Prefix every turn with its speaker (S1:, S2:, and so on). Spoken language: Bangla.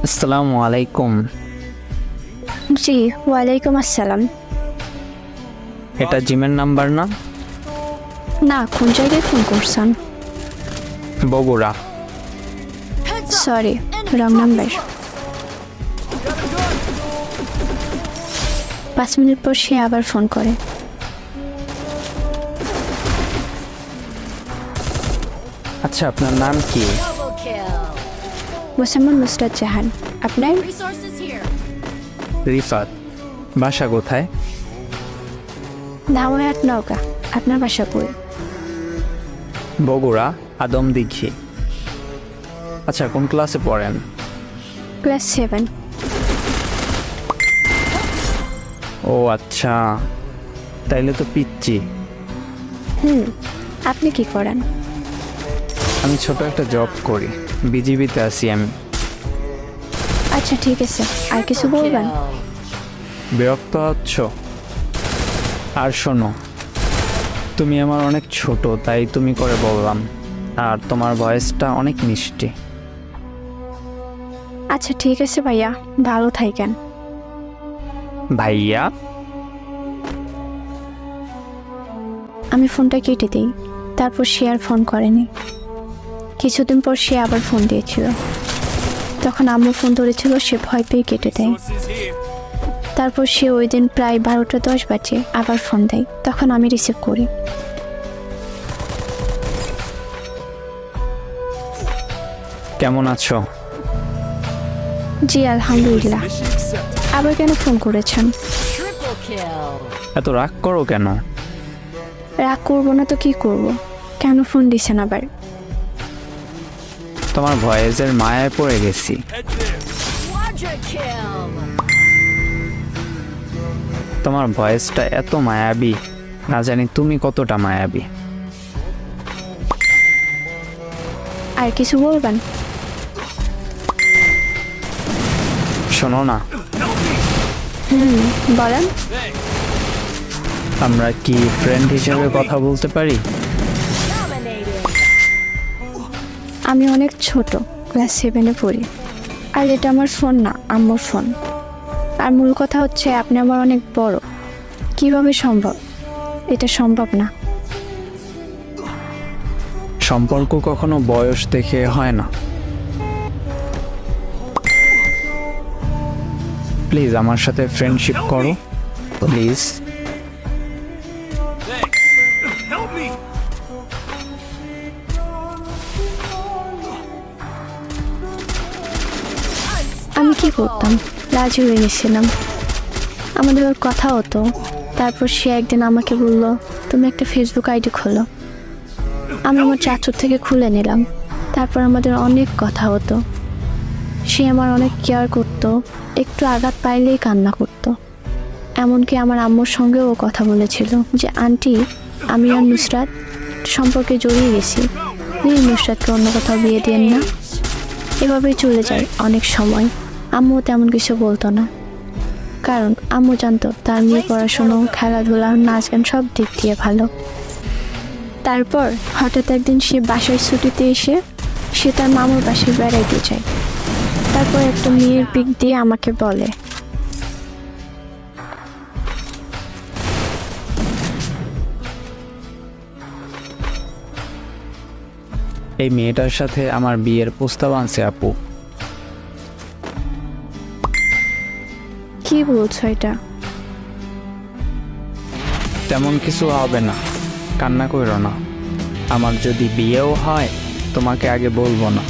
S1: আসসালামু আলাইকুম।
S2: জি, ওয়ালাইকুম আসসালাম।
S1: এটা জিমের নাম্বার না?
S2: না, কোন জায়গায় ফোন করছেন?
S1: Bogura.
S2: Sorry, wrong number. 5 minute পর সে আবার ফোন করে।
S1: আচ্ছা, আপনার নাম কি?
S2: মোসাম্মদ নুসরাত জাহান। আপনার?
S1: রিফাত। বাসা কোথায়?
S2: ধামহাট নওগাঁ। আপনার বাসা কই?
S1: বগুড়া, আদমদিঘি। আচ্ছা, কোন ক্লাসে পড়েন?
S2: ক্লাস 7।
S1: ও আচ্ছা, তাইলে তো পিচ্ছি।
S2: আপনি কি করেন?
S1: আমি ছোট একটা জব করি, বিজিবিতে আছি আমি।
S2: আচ্ছা ঠিক আছে, আর কিছু বলবেন?
S1: বিরক্ত হচ্ছ? আর শোনো, তুমি আমার অনেক ছোট, তাই তুমি করে বললাম। আর তোমার ভয়েসটা অনেক মিষ্টি।
S2: আচ্ছা ঠিক আছে ভাইয়া, ভালো থাকেন।
S1: ভাইয়া?
S2: আমি ফোনটা কেটে দিই, তারপর সে আর ফোন করেনি। কিছুদিন পর সে আবার ফোন দিয়েছিল, তখন আম্মু ফোন ধরেছিল, সে ভয় পেয়ে কেটে দেয়। তারপর সে ওই দিন প্রায় 12টা 10 বাজে আবার ফোন দেয়, তখন আমি রিসিভ করি।
S1: কেমন আছো?
S2: জি আলহামদুলিল্লাহ। আবার কেন ফোন করেছেন?
S1: এত রাগ করো কেন?
S2: রাগ করবো না তো কি করব? কেন ফোন দিছেন আবার?
S1: তোমার ভয়েসের মায়ায় পড়ে গেছি। তোমার ভয়েসটা এত মায়াবী, না জানি তুমি কতটা মায়াবী।
S2: আর কিছু বলবেন?
S1: শোনো না,
S2: বলেন।
S1: আমরা কি ফ্রেন্ড হিসেবে কথা বলতে পারি?
S2: আমি অনেক ছোট, ক্লাস 7-এ পড়ি। আর এটা আমার ফোন না, আম্মুর ফোন। আর মূল কথা হচ্ছে আপনি আমার অনেক বড়। কিভাবে সম্ভব? এটা সম্ভব না।
S1: সম্পর্ক কখনো বয়স দেখে হয় না। প্লিজ আমার সাথে ফ্রেন্ডশিপ করো, প্লিজ।
S2: আমি কি করতাম? রাজি হয়ে গেছিলাম, আমাদের ওর কথা হতো। তারপর সে একদিন আমাকে বলল, তুমি একটা ফেসবুক আইডি খোলো। আমি আমার চাচুর থেকে খুলে নিলাম। তারপর আমাদের অনেক কথা হতো। সে আমার অনেক কেয়ার করতো, একটু আঘাত পাইলেই কান্না করতো। এমনকি আমার আম্মুর সঙ্গেও ও কথা বলেছিল যে আন্টি, আমি আর নুসরাত সম্পর্কে জড়িয়ে গেছি, প্লিজ নুসরাতকে অন্য কোথাও বিয়ে দিয়েন না। এভাবেই চলে যায় অনেক সময়। আম্মু তেমন কিছু বলতো না, কারণ আম্মু জানতো তার মেয়ে পড়াশুনো, খেলাধুলা, নাচ গান সব দিক দিয়ে ভালো। তারপর হঠাৎ একদিন সে বাসার ছুটিতে এসে সে তার মামুর বাসায় বেড়াইতে যায়। তারপর একটা মেয়ের পিক দিয়ে আমাকে বলে,
S1: এই মেয়েটার সাথে আমার বিয়ের প্রস্তাব আনছে আপু।
S2: কি বলছো এটা?
S1: তেমন কিছু হবে না, কান্না করো না। আমার যদি বিয়েও হয়, তোমাকে আগে বলবো না।